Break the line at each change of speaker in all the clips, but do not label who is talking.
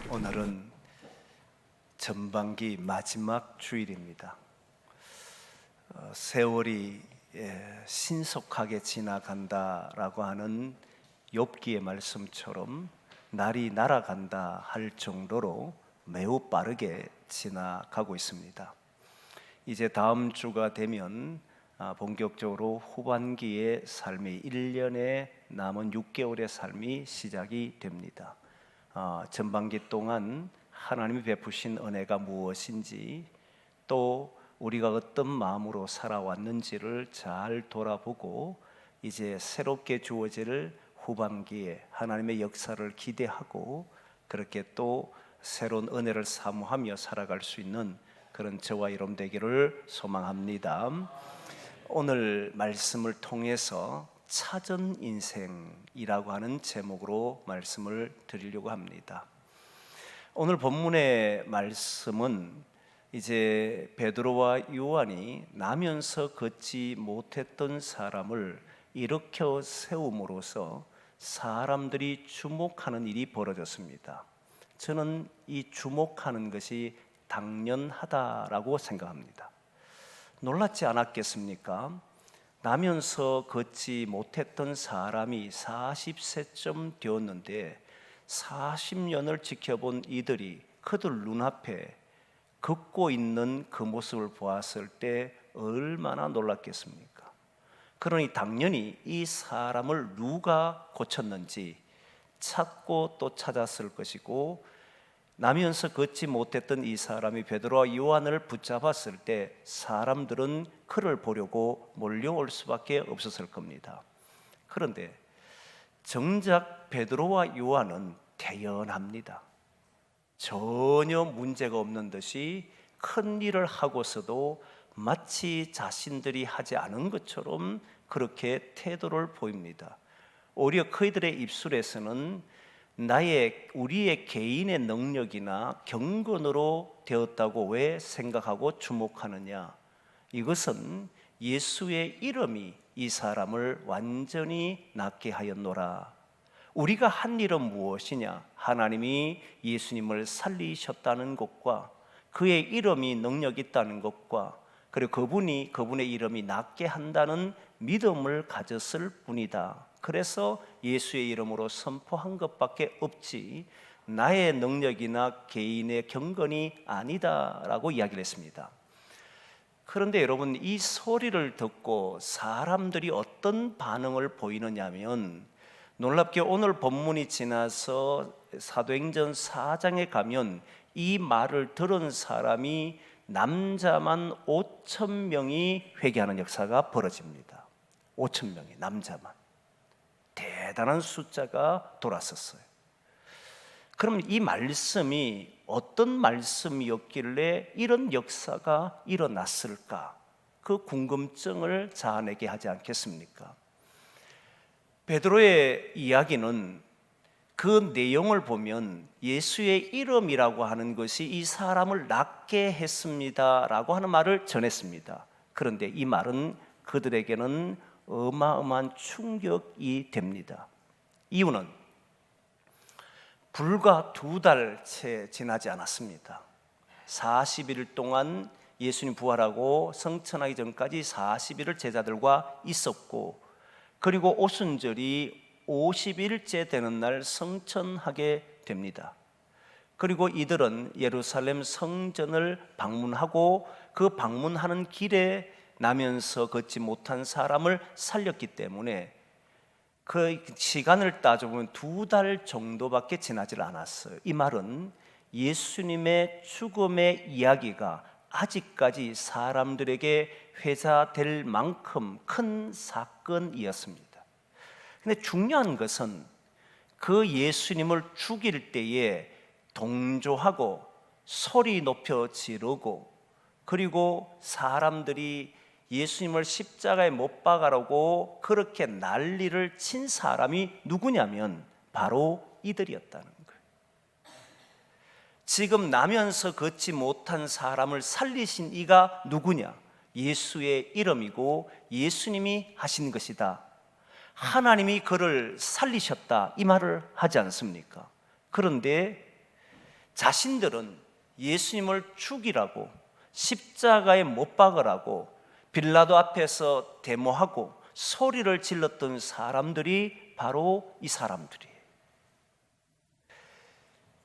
오늘은 전반기 마지막 주일입니다. 세월이 신속하게 지나간다라고 하는 욥기의 말씀처럼 날이 날아간다 할 정도로 매우 빠르게 지나가고 있습니다. 이제 다음 주가 되면 본격적으로 후반기의 삶이 1년에 남은 6개월의 삶이 시작이 됩니다. 전반기 동안 하나님이 베푸신 은혜가 무엇인지, 또 우리가 어떤 마음으로 살아왔는지를 잘 돌아보고 이제 새롭게 주어질 후반기에 하나님의 역사를 기대하고 그렇게 또 새로운 은혜를 사모하며 살아갈 수 있는 그런 저와 여러분 되기를 소망합니다. 오늘 말씀을 통해서 찾은 인생이라고 하는 제목으로 말씀을 드리려고 합니다. 오늘 본문의 말씀은 이제 베드로와 요한이 나면서 걷지 못했던 사람을 일으켜 세움으로써 사람들이 주목하는 일이 벌어졌습니다. 저는 이 주목하는 것이 당연하다라고 생각합니다. 놀랍지 않았겠습니까? 나면서 걷지 못했던 사람이 40세쯤 되었는데 40년을 지켜본 이들이 그들 눈앞에 걷고 있는 그 모습을 보았을 때 얼마나 놀랐겠습니까? 그러니 당연히 이 사람을 누가 고쳤는지 찾고 또 찾았을 것이고, 나면서 걷지 못했던 이 사람이 베드로와 요한을 붙잡았을 때 사람들은 그를 보려고 몰려올 수밖에 없었을 겁니다. 그런데 정작 베드로와 요한은 태연합니다. 전혀 문제가 없는 듯이 큰 일을 하고서도 마치 자신들이 하지 않은 것처럼 그렇게 태도를 보입니다. 오히려 그들의 입술에서는 우리의 개인의 능력이나 경건으로 되었다고 왜 생각하고 주목하느냐? 이것은 예수의 이름이 이 사람을 완전히 낫게 하였노라. 우리가 한 일은 무엇이냐? 하나님이 예수님을 살리셨다는 것과 그의 이름이 능력 있다는 것과 그리고 그분의 이름이 낫게 한다는 믿음을 가졌을 뿐이다. 그래서 예수의 이름으로 선포한 것밖에 없지 나의 능력이나 개인의 경건이 아니다라고 이야기를 했습니다. 그런데 여러분, 이 소리를 듣고 사람들이 어떤 반응을 보이느냐면, 놀랍게 오늘 본문이 지나서 사도행전 4장에 가면 이 말을 들은 사람이 남자만 5,000명이 회개하는 역사가 벌어집니다. 5,000명이 남자만. 대단한 숫자가 돌았었어요. 그럼 이 말씀이 어떤 말씀이었길래 이런 역사가 일어났을까? 그 궁금증을 자아내게 하지 않겠습니까? 베드로의 이야기는 그 내용을 보면 예수의 이름이라고 하는 것이 이 사람을 낫게 했습니다라고 하는 말을 전했습니다. 그런데 이 말은 그들에게는 어마어마한 충격이 됩니다. 이유는 불과 2달 채 지나지 않았습니다. 40일 동안 예수님 부활하고 성천하기 전까지 40일을 제자들과 있었고, 그리고 오순절이 50일째 되는 날 성천하게 됩니다. 그리고 이들은 예루살렘 성전을 방문하고 그 방문하는 길에 나면서 걷지 못한 사람을 살렸기 때문에 그 시간을 따져보면 2달 정도밖에 지나질 않았어요. 이 말은 예수님의 죽음의 이야기가 아직까지 사람들에게 회자될 만큼 큰 사건이었습니다. 근데 중요한 것은 그 예수님을 죽일 때에 동조하고 소리 높여 지르고, 그리고 사람들이 예수님을 십자가에 못 박아라고 그렇게 난리를 친 사람이 누구냐면 바로 이들이었다는 거예요. 지금 나면서 걷지 못한 사람을 살리신 이가 누구냐? 예수의 이름이고 예수님이 하신 것이다. 하나님이 그를 살리셨다, 이 말을 하지 않습니까? 그런데 자신들은 예수님을 죽이라고 십자가에 못 박으라고 빌라도 앞에서 데모하고 소리를 질렀던 사람들이 바로 이 사람들이에요.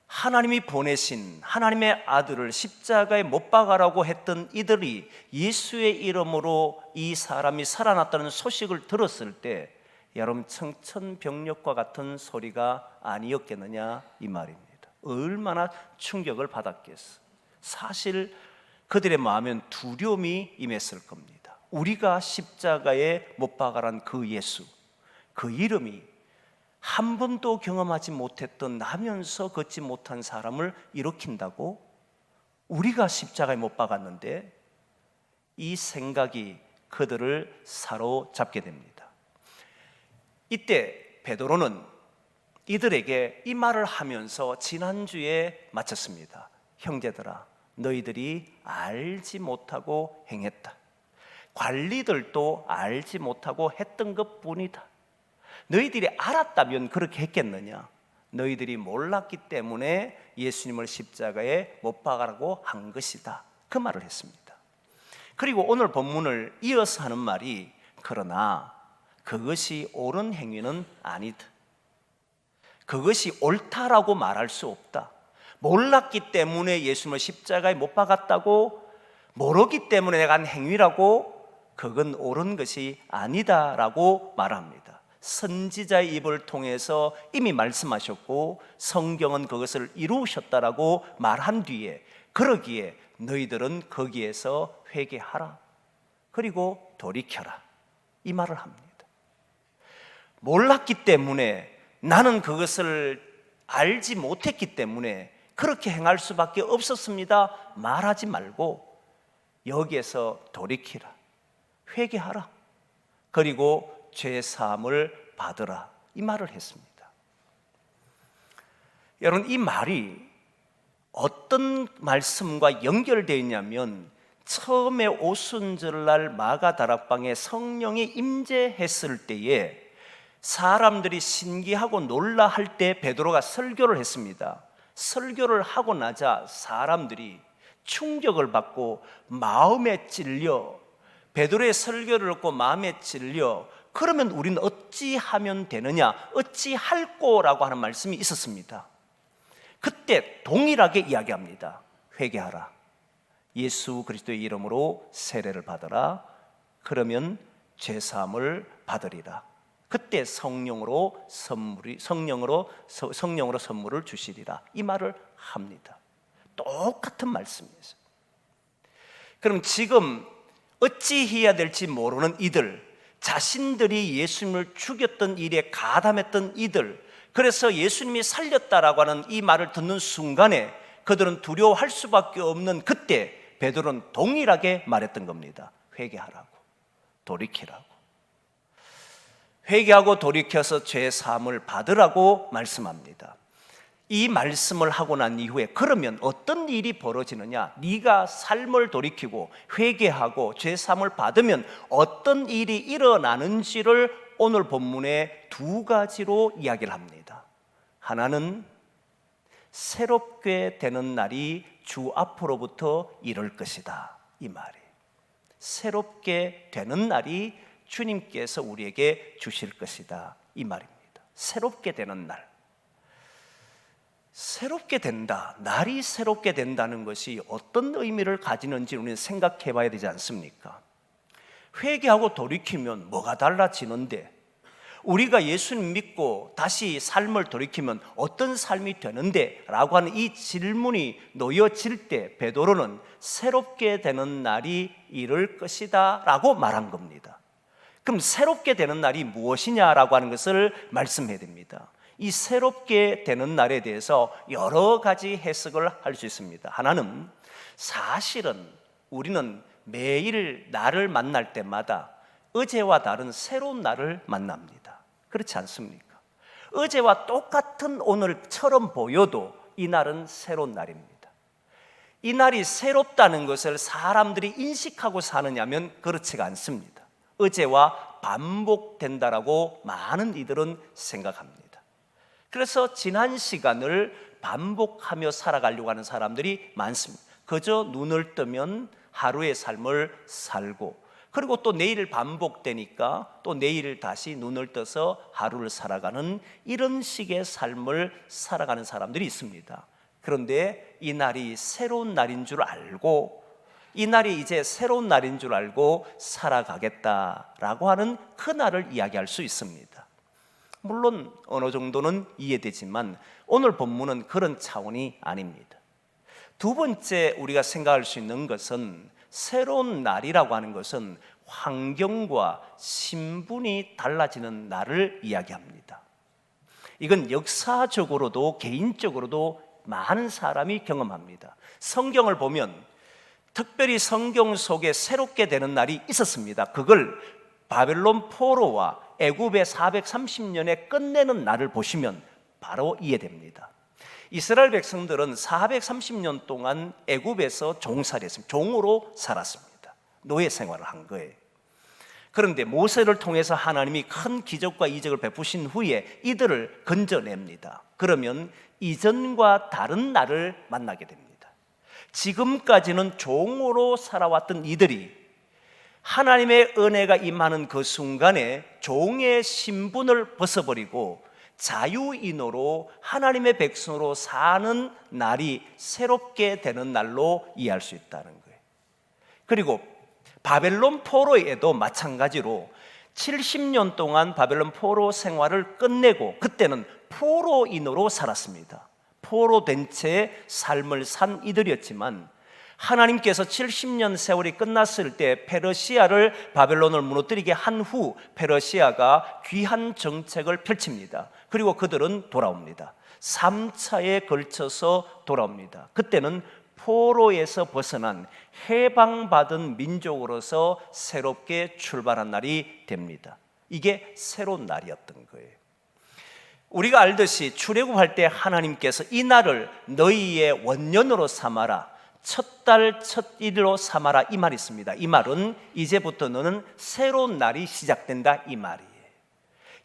하나님이 보내신 하나님의 아들을 십자가에 못 박으라고 했던 이들이 예수의 이름으로 이 사람이 살아났다는 소식을 들었을 때 여러분, 청천벽력과 같은 소리가 아니었겠느냐 이 말입니다. 얼마나 충격을 받았겠어. 사실 그들의 마음엔 두려움이 임했을 겁니다. 우리가 십자가에 못 박아란 그 예수, 그 이름이 한 번도 경험하지 못했던, 나면서 걷지 못한 사람을 일으킨다고? 우리가 십자가에 못 박았는데? 이 생각이 그들을 사로잡게 됩니다. 이때 베드로는 이들에게 이 말을 하면서 지난주에 마쳤습니다. 형제들아, 너희들이 알지 못하고 행했다. 관리들도 알지 못하고 했던 것뿐이다. 너희들이 알았다면 그렇게 했겠느냐? 너희들이 몰랐기 때문에 예수님을 십자가에 못 박으라고 한 것이다. 그 말을 했습니다. 그리고 오늘 본문을 이어서 하는 말이, 그러나 그것이 옳은 행위는 아니다. 그것이 옳다라고 말할 수 없다. 몰랐기 때문에 예수님을 십자가에 못 박았다고, 모르기 때문에 내가 한 행위라고, 그건 옳은 것이 아니다라고 말합니다. 선지자의 입을 통해서 이미 말씀하셨고 성경은 그것을 이루셨다라고 말한 뒤에, 그러기에 너희들은 거기에서 회개하라, 그리고 돌이켜라, 이 말을 합니다. 몰랐기 때문에, 나는 그것을 알지 못했기 때문에 그렇게 행할 수밖에 없었습니다 말하지 말고 여기에서 돌이키라, 회개하라, 그리고 죄 사함을 받으라, 이 말을 했습니다. 여러분, 이 말이 어떤 말씀과 연결되어 있냐면, 처음에 오순절날 마가다락방에 성령이 임재했을 때에 사람들이 신기하고 놀라할 때 베드로가 설교를 했습니다. 설교를 하고 나자 사람들이 충격을 받고 마음에 찔려, 베드로의 설교를 듣고 마음에 찔려, 그러면 우리는 어찌하면 되느냐, 어찌할꼬라고 하는 말씀이 있었습니다. 그때 동일하게 이야기합니다. 회개하라, 예수 그리스도의 이름으로 세례를 받으라, 그러면 죄사함을 받으리라, 그때 성령으로 선물을 주시리라, 이 말을 합니다. 똑같은 말씀이에요. 그럼 지금 어찌해야 될지 모르는 이들, 자신들이 예수님을 죽였던 일에 가담했던 이들, 그래서 예수님이 살렸다라고 하는 이 말을 듣는 순간에 그들은 두려워할 수밖에 없는 그때 베드로는 동일하게 말했던 겁니다. 회개하라고, 돌이키라고. 회개하고 돌이켜서 죄 사함을 받으라고 말씀합니다. 이 말씀을 하고 난 이후에 그러면 어떤 일이 벌어지느냐? 네가 삶을 돌이키고 회개하고 죄 사함을 받으면 어떤 일이 일어나는지를 오늘 본문에 두 가지로 이야기를 합니다. 하나는 새롭게 되는 날이 주 앞으로부터 이를 것이다, 이 말이. 새롭게 되는 날이 주님께서 우리에게 주실 것이다, 이 말입니다. 새롭게 되는 날, 새롭게 된다, 날이 새롭게 된다는 것이 어떤 의미를 가지는지 우리는 생각해 봐야 되지 않습니까? 회개하고 돌이키면 뭐가 달라지는데, 우리가 예수님 믿고 다시 삶을 돌이키면 어떤 삶이 되는데? 라고 하는 이 질문이 놓여질 때 베드로는 새롭게 되는 날이 이를 것이다 라고 말한 겁니다. 그럼 새롭게 되는 날이 무엇이냐라고 하는 것을 말씀해야 됩니다. 이 새롭게 되는 날에 대해서 여러 가지 해석을 할 수 있습니다. 하나는, 사실은 우리는 매일 나를 만날 때마다 어제와 다른 새로운 날을 만납니다. 그렇지 않습니까? 어제와 똑같은 오늘처럼 보여도 이 날은 새로운 날입니다. 이 날이 새롭다는 것을 사람들이 인식하고 사느냐면 그렇지가 않습니다. 어제와 반복된다라고 많은 이들은 생각합니다. 그래서 지난 시간을 반복하며 살아가려고 하는 사람들이 많습니다. 그저 눈을 뜨면 하루의 삶을 살고, 그리고 또 내일 반복되니까 또 내일 다시 눈을 떠서 하루를 살아가는 이런 식의 삶을 살아가는 사람들이 있습니다. 그런데 이 날이 새로운 날인 줄 알고, 이 날이 이제 새로운 날인 줄 알고 살아가겠다라고 하는 그 날을 이야기할 수 있습니다. 물론 어느 정도는 이해되지만 오늘 본문은 그런 차원이 아닙니다. 두 번째 우리가 생각할 수 있는 것은, 새로운 날이라고 하는 것은 환경과 신분이 달라지는 날을 이야기합니다. 이건 역사적으로도 개인적으로도 많은 사람이 경험합니다. 성경을 보면 특별히 성경 속에 새롭게 되는 날이 있었습니다. 그걸 바벨론 포로와 애굽의 430년에 끝내는 날을 보시면 바로 이해됩니다. 이스라엘 백성들은 430년 동안 애굽에서 종살이 했습니다. 종으로 살았습니다. 노예 생활을 한 거예요. 그런데 모세를 통해서 하나님이 큰 기적과 이적을 베푸신 후에 이들을 건져냅니다. 그러면 이전과 다른 날을 만나게 됩니다. 지금까지는 종으로 살아왔던 이들이 하나님의 은혜가 임하는 그 순간에 종의 신분을 벗어버리고 자유인으로 하나님의 백성으로 사는 날이 새롭게 되는 날로 이해할 수 있다는 거예요. 그리고 바벨론 포로에도 마찬가지로 70년 동안 바벨론 포로 생활을 끝내고 그때는 포로인으로 살았습니다. 포로된 채 삶을 산 이들이었지만 하나님께서 70년 세월이 끝났을 때 페르시아를 바벨론을 무너뜨리게 한 후 페르시아가 귀한 정책을 펼칩니다. 그리고 그들은 돌아옵니다. 3차에 걸쳐서 돌아옵니다. 그때는 포로에서 벗어난 해방받은 민족으로서 새롭게 출발한 날이 됩니다. 이게 새로운 날이었던 거예요. 우리가 알듯이 출애굽할 때 하나님께서 이 날을 너희의 원년으로 삼아라, 첫 달 첫 일로 삼아라, 이 말이 있습니다. 이 말은 이제부터 너는 새로운 날이 시작된다, 이 말이에요.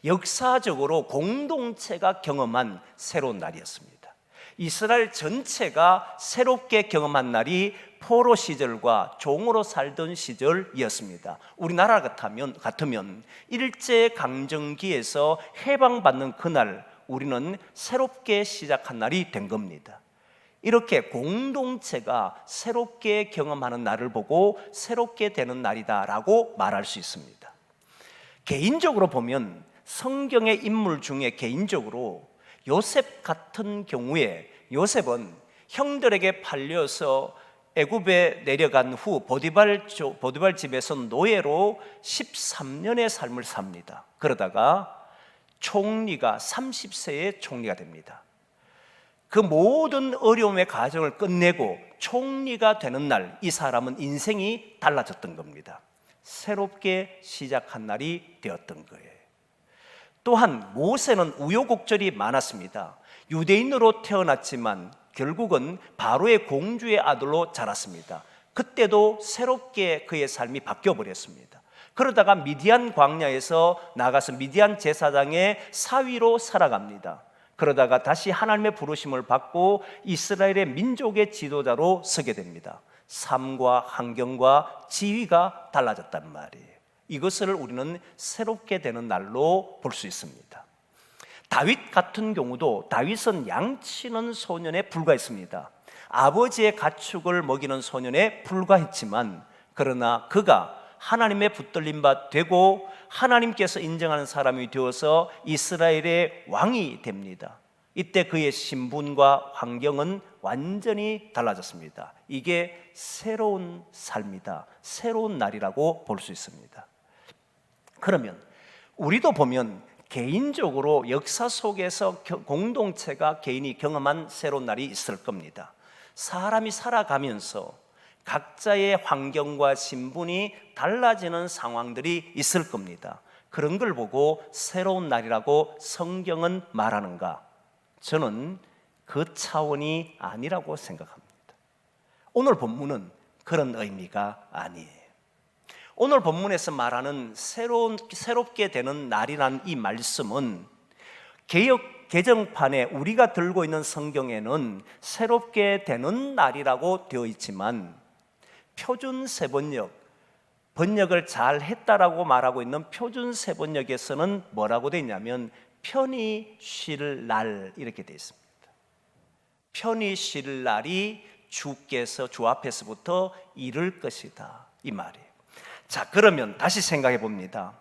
역사적으로 공동체가 경험한 새로운 날이었습니다. 이스라엘 전체가 새롭게 경험한 날이 포로 시절과 종으로 살던 시절이었습니다. 우리나라 같으면 일제강점기에서 해방받는 그날 우리는 새롭게 시작한 날이 된 겁니다. 이렇게 공동체가 새롭게 경험하는 날을 보고 새롭게 되는 날이다라고 말할 수 있습니다. 개인적으로 보면 성경의 인물 중에 개인적으로 요셉 같은 경우에, 요셉은 형들에게 팔려서 애굽에 내려간 후 보디발 집에서 노예로 13년의 삶을 삽니다. 그러다가 총리가 30세에 총리가 됩니다. 그 모든 어려움의 과정을 끝내고 총리가 되는 날, 이 사람은 인생이 달라졌던 겁니다. 새롭게 시작한 날이 되었던 거예요. 또한 모세는 우여곡절이 많았습니다. 유대인으로 태어났지만 결국은 바로의 공주의 아들로 자랐습니다. 그때도 새롭게 그의 삶이 바뀌어버렸습니다. 그러다가 미디안 광야에서 나가서 미디안 제사장의 사위로 살아갑니다. 그러다가 다시 하나님의 부르심을 받고 이스라엘의 민족의 지도자로 서게 됩니다. 삶과 환경과 지위가 달라졌단 말이에요. 이것을 우리는 새롭게 되는 날로 볼 수 있습니다. 다윗 같은 경우도, 다윗은 양치는 소년에 불과했습니다. 아버지의 가축을 먹이는 소년에 불과했지만, 그러나 그가 하나님의 붙들림 바 되고 하나님께서 인정하는 사람이 되어서 이스라엘의 왕이 됩니다. 이때 그의 신분과 환경은 완전히 달라졌습니다. 이게 새로운 삶이다, 새로운 날이라고 볼 수 있습니다. 그러면 우리도 보면 개인적으로 역사 속에서 공동체가 개인이 경험한 새로운 날이 있을 겁니다. 사람이 살아가면서 각자의 환경과 신분이 달라지는 상황들이 있을 겁니다. 그런 걸 보고 새로운 날이라고 성경은 말하는가? 저는 그 차원이 아니라고 생각합니다. 오늘 본문은 그런 의미가 아니에요. 오늘 본문에서 말하는 새롭게 되는 날이라는 이 말씀은 개역 개정판에 우리가 들고 있는 성경에는 새롭게 되는 날이라고 되어 있지만 표준 세번역, 번역을 잘 했다라고 말하고 있는 표준 세번역에서는 뭐라고 되어 있냐면 편히 쉴 날 이렇게 되어 있습니다. 편히 쉴 날이 주께서 주 앞에서부터 이룰 것이다, 이 말이에요. 자, 그러면 다시 생각해 봅니다.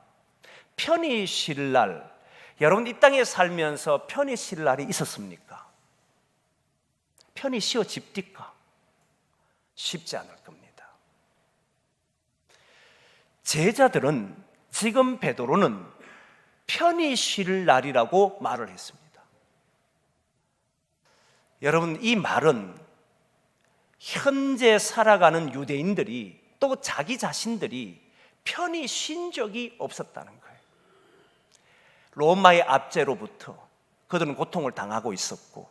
편히 쉴 날, 여러분 이 땅에 살면서 편히 쉴 날이 있었습니까? 편히 쉬어집니까? 쉽지 않을 겁니다. 제자들은 지금 베드로는 편히 쉴 날이라고 말을 했습니다. 여러분, 이 말은 현재 살아가는 유대인들이 또 자기 자신들이 편히 쉰 적이 없었다는 거예요. 로마의 압제로부터 그들은 고통을 당하고 있었고,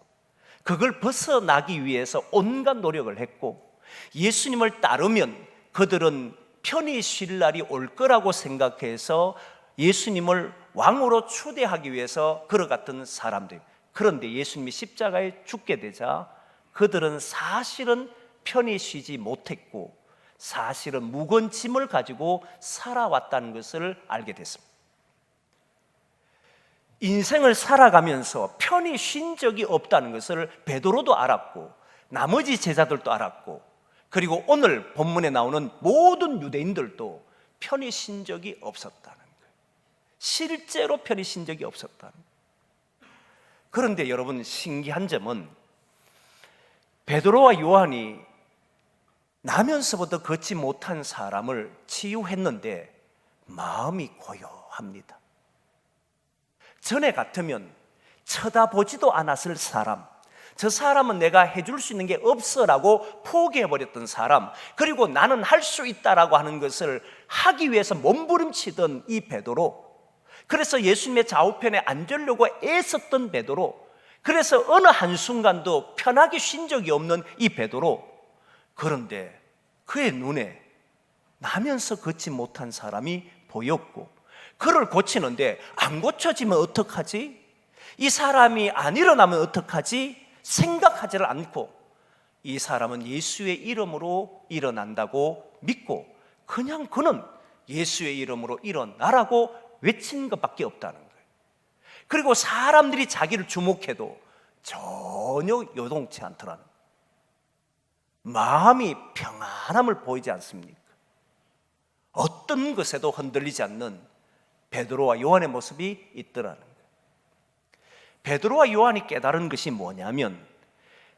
그걸 벗어나기 위해서 온갖 노력을 했고, 예수님을 따르면 그들은 편히 쉴 날이 올 거라고 생각해서 예수님을 왕으로 추대하기 위해서 걸어갔던 사람들. 그런데 예수님이 십자가에 죽게 되자 그들은 사실은 편히 쉬지 못했고 사실은 무거운 짐을 가지고 살아왔다는 것을 알게 됐습니다. 인생을 살아가면서 편히 쉰 적이 없다는 것을 베드로도 알았고 나머지 제자들도 알았고, 그리고 오늘 본문에 나오는 모든 유대인들도 편히 쉰 적이 없었다는 거예요. 실제로 편히 쉰 적이 없었다는 거예요. 그런데 여러분, 신기한 점은 베드로와 요한이 나면서부터 걷지 못한 사람을 치유했는데 마음이 고요합니다. 전에 같으면 쳐다보지도 않았을 사람, 저 사람은 내가 해줄 수 있는 게 없어라고 포기해버렸던 사람, 그리고 나는 할 수 있다라고 하는 것을 하기 위해서 몸부림치던 이 베드로, 그래서 예수님의 좌우편에 앉으려고 애썼던 베드로, 그래서 어느 한순간도 편하게 쉰 적이 없는 이 베드로, 그런데 그의 눈에 나면서 걷지 못한 사람이 보였고, 그를 고치는데 안 고쳐지면 어떡하지? 이 사람이 안 일어나면 어떡하지? 생각하지를 않고 이 사람은 예수의 이름으로 일어난다고 믿고 그냥 그는 예수의 이름으로 일어나라고 외친 것밖에 없다는 거예요. 그리고 사람들이 자기를 주목해도 전혀 요동치 않더라는 거예요. 마음이 평안함을 보이지 않습니까? 어떤 것에도 흔들리지 않는 베드로와 요한의 모습이 있더라는 거예요. 베드로와 요한이 깨달은 것이 뭐냐면,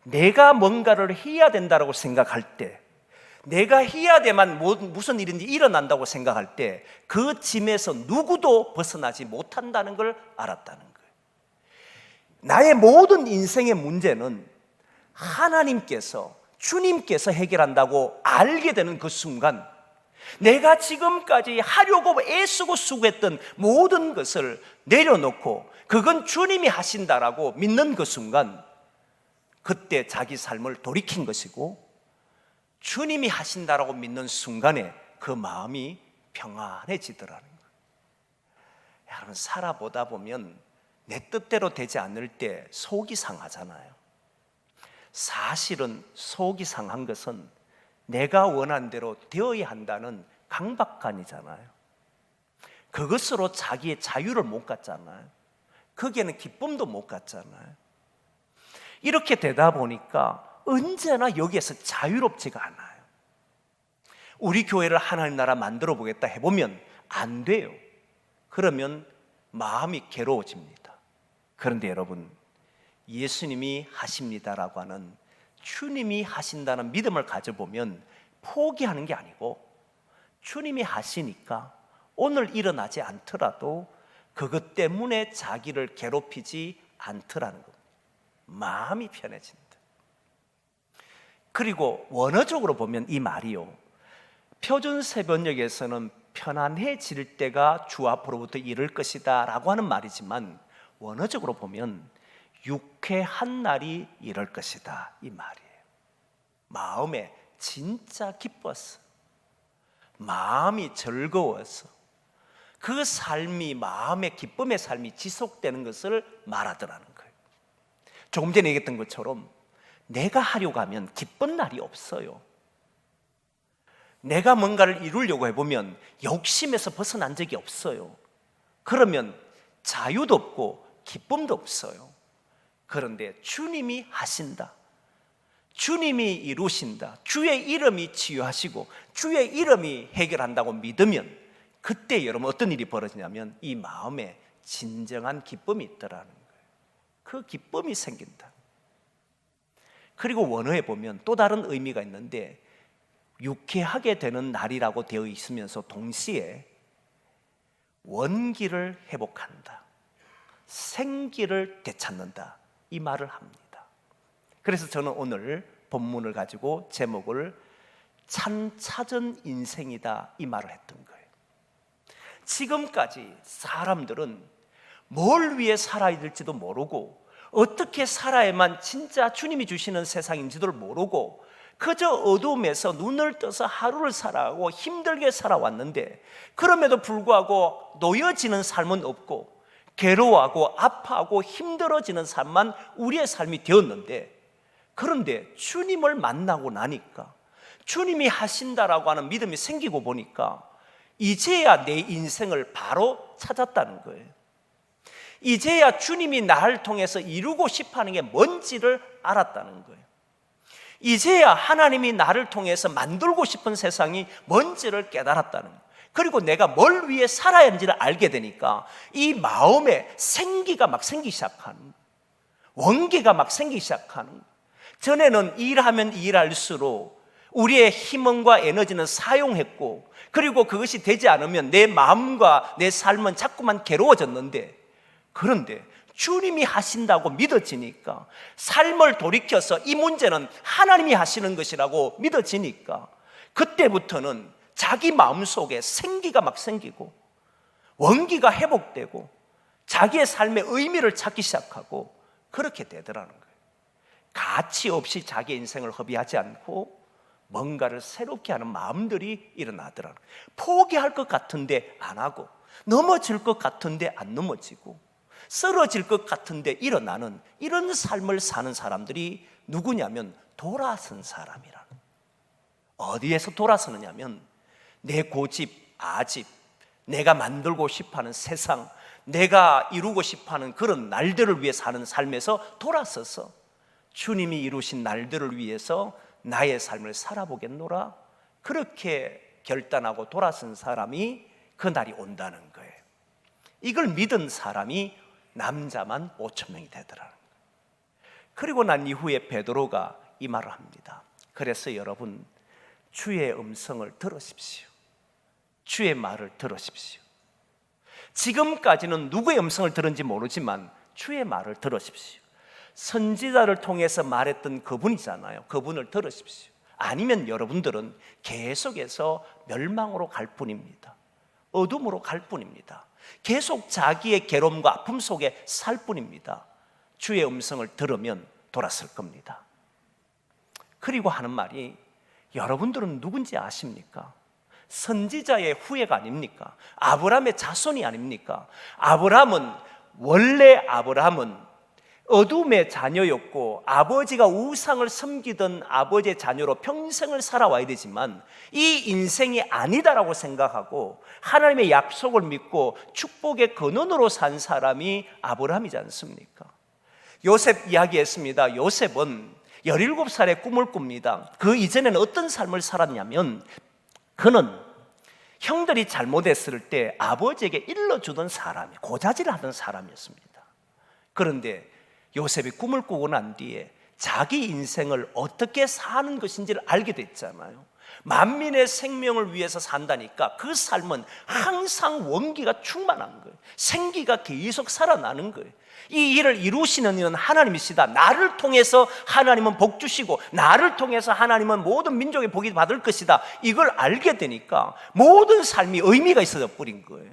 내가 뭔가를 해야 된다고 생각할 때, 내가 해야 돼만 무슨 일인지 일어난다고 생각할 때 그 짐에서 누구도 벗어나지 못한다는 걸 알았다는 거예요. 나의 모든 인생의 문제는 하나님께서, 주님께서 해결한다고 알게 되는 그 순간, 내가 지금까지 하려고 애쓰고 수고했던 모든 것을 내려놓고 그건 주님이 하신다라고 믿는 그 순간, 그때 자기 삶을 돌이킨 것이고, 주님이 하신다라고 믿는 순간에 그 마음이 평안해지더라는 거예요. 여러분, 살아보다 보면 내 뜻대로 되지 않을 때 속이 상하잖아요. 사실은 속이 상한 것은 내가 원한 대로 되어야 한다는 강박관이잖아요. 그것으로 자기의 자유를 못 갖잖아요. 거기에는 기쁨도 못 갖잖아요. 이렇게 되다 보니까 언제나 여기에서 자유롭지가 않아요. 우리 교회를 하나님 나라 만들어 보겠다 해보면 안 돼요. 그러면 마음이 괴로워집니다. 그런데 여러분, 예수님이 하십니다라고 하는, 주님이 하신다는 믿음을 가져보면 포기하는 게 아니고 주님이 하시니까 오늘 일어나지 않더라도 그것 때문에 자기를 괴롭히지 않더라는 겁니다. 마음이 편해진다. 그리고 원어적으로 보면 이 말이요, 표준 세번역에서는 편안해질 때가 주 앞으로부터 이를 것이다 라고 하는 말이지만, 원어적으로 보면 유쾌한 날이 이럴 것이다, 이 말이에요. 마음에 진짜 기뻤어, 마음이 즐거워서 그 삶이, 마음의 기쁨의 삶이 지속되는 것을 말하더라는 거예요. 조금 전에 얘기했던 것처럼 내가 하려고 하면 기쁜 날이 없어요. 내가 뭔가를 이루려고 해보면 욕심에서 벗어난 적이 없어요. 그러면 자유도 없고 기쁨도 없어요. 그런데 주님이 하신다, 주님이 이루신다, 주의 이름이 치유하시고 주의 이름이 해결한다고 믿으면 그때 여러분 어떤 일이 벌어지냐면 이 마음에 진정한 기쁨이 있더라는 거예요. 그 기쁨이 생긴다. 그리고 원어에 보면 또 다른 의미가 있는데 유쾌하게 되는 날이라고 되어 있으면서 동시에 원기를 회복한다, 생기를 되찾는다, 이 말을 합니다. 그래서 저는 오늘 본문을 가지고 제목을 찬 인생이다, 이 말을 했던 거예요. 지금까지 사람들은 뭘 위해 살아야 될지도 모르고 어떻게 살아야만 진짜 주님이 주시는 세상인지도 모르고 그저 어둠에서 눈을 떠서 하루를 살아가고 힘들게 살아왔는데 그럼에도 불구하고 놓여지는 삶은 없고 괴로워하고 아파하고 힘들어지는 삶만 우리의 삶이 되었는데, 그런데 주님을 만나고 나니까 주님이 하신다라고 하는 믿음이 생기고 보니까 이제야 내 인생을 바로 찾았다는 거예요. 이제야 주님이 나를 통해서 이루고 싶어하는 게 뭔지를 알았다는 거예요. 이제야 하나님이 나를 통해서 만들고 싶은 세상이 뭔지를 깨달았다는 거예요. 그리고 내가 뭘 위해 살아야 하는지를 알게 되니까 이 마음에 생기가 막 생기기 시작하는 거예요. 원기가 막 생기기 시작하는 거예요. 전에는 일하면 일할수록 우리의 힘과 에너지는 사용했고 그리고 그것이 되지 않으면 내 마음과 내 삶은 자꾸만 괴로워졌는데, 그런데 주님이 하신다고 믿어지니까, 삶을 돌이켜서 이 문제는 하나님이 하시는 것이라고 믿어지니까 그때부터는 자기 마음속에 생기가 막 생기고 원기가 회복되고 자기의 삶의 의미를 찾기 시작하고 그렇게 되더라는 거예요. 가치 없이 자기 인생을 허비하지 않고 뭔가를 새롭게 하는 마음들이 일어나더라는 거예요. 포기할 것 같은데 안 하고, 넘어질 것 같은데 안 넘어지고, 쓰러질 것 같은데 일어나는 이런 삶을 사는 사람들이 누구냐면 돌아선 사람이라는 거예요. 어디에서 돌아서느냐면 내 고집, 아집, 내가 만들고 싶어하는 세상, 내가 이루고 싶어하는 그런 날들을 위해 사는 삶에서 돌아서서 주님이 이루신 날들을 위해서 나의 삶을 살아보겠노라, 그렇게 결단하고 돌아선 사람이 그 날이 온다는 거예요. 이걸 믿은 사람이 남자만 5천 명이 되더라는 거예요. 그리고 난 이후에 베드로가 이 말을 합니다. 그래서 여러분, 주의 음성을 들으십시오. 주의 말을 들으십시오. 지금까지는 누구의 음성을 들은지 모르지만 주의 말을 들으십시오. 선지자를 통해서 말했던 그분이잖아요. 그분을 들으십시오. 아니면 여러분들은 계속해서 멸망으로 갈 뿐입니다. 어둠으로 갈 뿐입니다. 계속 자기의 괴로움과 아픔 속에 살 뿐입니다. 주의 음성을 들으면 돌아설 겁니다. 그리고 하는 말이, 여러분들은 누군지 아십니까? 선지자의 후예가 아닙니까? 아브라함의 자손이 아닙니까? 원래 아브라함은 어둠의 자녀였고 아버지가 우상을 섬기던 아버지의 자녀로 평생을 살아와야 되지만 이 인생이 아니다라고 생각하고 하나님의 약속을 믿고 축복의 근원으로 산 사람이 아브라함이지 않습니까? 요셉 이야기했습니다. 요셉은 17살에 꿈을 꿉니다. 그 이전에는 어떤 삶을 살았냐면, 그는 형들이 잘못했을 때 아버지에게 일러주던 사람이, 고자질을 하던 사람이었습니다. 그런데 요셉이 꿈을 꾸고 난 뒤에 자기 인생을 어떻게 사는 것인지를 알게 됐잖아요. 만민의 생명을 위해서 산다니까 그 삶은 항상 원기가 충만한 거예요. 생기가 계속 살아나는 거예요. 이 일을 이루시는 이는 하나님이시다. 나를 통해서 하나님은 복 주시고 나를 통해서 하나님은 모든 민족의 복이 받을 것이다. 이걸 알게 되니까 모든 삶이 의미가 있어져 버린 거예요.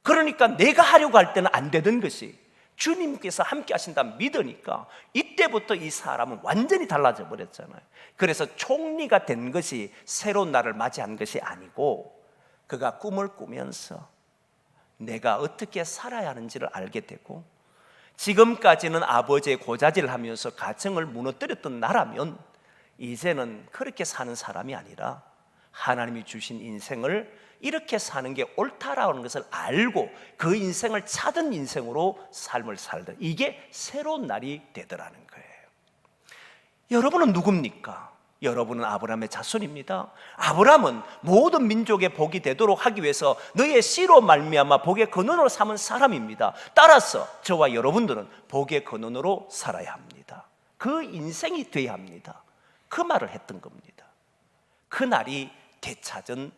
그러니까 내가 하려고 할 때는 안 되던 것이 주님께서 함께 하신다 믿으니까 이때부터 이 사람은 완전히 달라져 버렸잖아요. 그래서 총리가 된 것이 새로운 날을 맞이한 것이 아니고 그가 꿈을 꾸면서 내가 어떻게 살아야 하는지를 알게 되고 지금까지는 아버지의 고자질을 하면서 가정을 무너뜨렸던 나라면 이제는 그렇게 사는 사람이 아니라 하나님이 주신 인생을 이렇게 사는 게 옳다라는 것을 알고 그 인생을 찾은 인생으로 삶을 살던, 이게 새로운 날이 되더라는 거예요. 여러분은 누굽니까? 여러분은 아브라함의 자손입니다. 아브라함은 모든 민족의 복이 되도록 하기 위해서 너의 씨로 말미암아 복의 근원으로 삼은 사람입니다. 따라서 저와 여러분들은 복의 근원으로 살아야 합니다. 그 인생이 돼야 합니다. 그 말을 했던 겁니다. 그 날이 되찾은,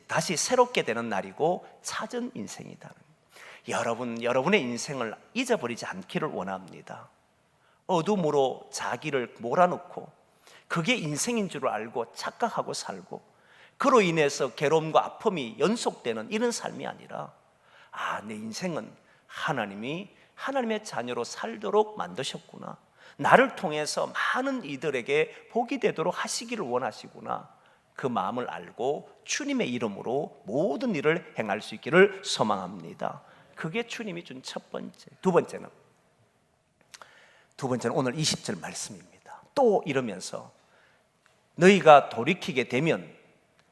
다시 새롭게 되는 날이고 찾은 인생이다. 여러분의 인생을 잊어버리지 않기를 원합니다. 어둠으로 자기를 몰아넣고 그게 인생인 줄 알고 착각하고 살고, 그로 인해서 괴로움과 아픔이 연속되는 이런 삶이 아니라, 내 인생은 하나님이 하나님의 자녀로 살도록 만드셨구나, 나를 통해서 많은 이들에게 복이 되도록 하시기를 원하시구나, 그 마음을 알고 주님의 이름으로 모든 일을 행할 수 있기를 소망합니다. 그게 주님이 준 첫 번째. 두 번째는 오늘 20절 말씀입니다. 또 이러면서 너희가 돌이키게 되면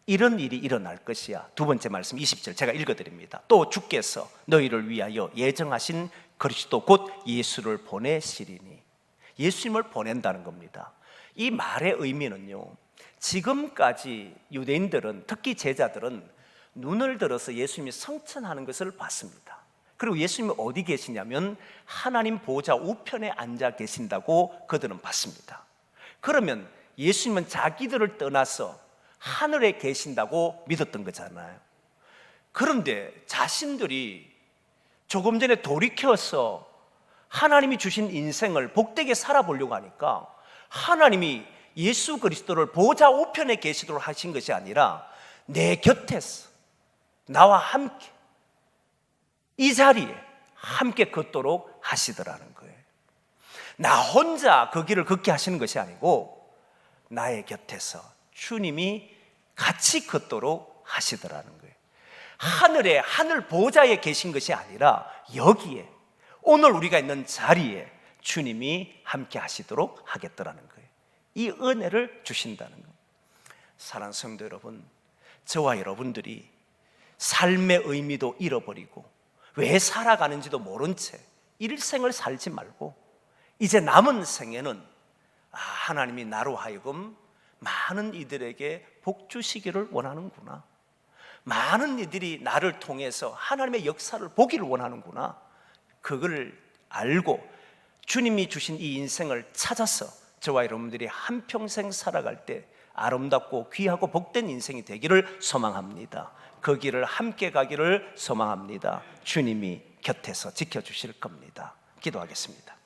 이런 일이 일어날 것이야. 두 번째 말씀 20절 제가 읽어드립니다. 또 주께서 너희를 위하여 예정하신 그리스도 곧 예수를 보내시리니. 예수님을 보낸다는 겁니다. 이 말의 의미는요, 지금까지 유대인들은, 특히 제자들은 눈을 들어서 예수님이 성천하는 것을 봤습니다. 그리고 예수님이 어디 계시냐면 하나님 보좌 우편에 앉아 계신다고 그들은 봤습니다. 그러면 예수님은 자기들을 떠나서 하늘에 계신다고 믿었던 거잖아요. 그런데 자신들이 조금 전에 돌이켜서 하나님이 주신 인생을 복되게 살아보려고 하니까 하나님이 예수 그리스도를 보좌 우편에 계시도록 하신 것이 아니라 내 곁에서 나와 함께 이 자리에 함께 걷도록 하시더라는 거예요. 나 혼자 그 길을 걷게 하시는 것이 아니고 나의 곁에서 주님이 같이 걷도록 하시더라는 거예요. 하늘에, 하늘 보좌에 계신 것이 아니라 여기에, 오늘 우리가 있는 자리에 주님이 함께 하시도록 하겠더라는 거예요. 이 은혜를 주신다는 거예요. 사랑하는 성도 여러분, 저와 여러분들이 삶의 의미도 잃어버리고 왜 살아가는지도 모른 채 일생을 살지 말고 이제 남은 생에는 하나님이 나로 하여금 많은 이들에게 복 주시기를 원하는구나, 많은 이들이 나를 통해서 하나님의 역사를 보기를 원하는구나, 그걸 알고 주님이 주신 이 인생을 찾아서 저와 여러분들이 한평생 살아갈 때 아름답고 귀하고 복된 인생이 되기를 소망합니다. 그 길을 함께 가기를 소망합니다. 주님이 곁에서 지켜주실 겁니다. 기도하겠습니다.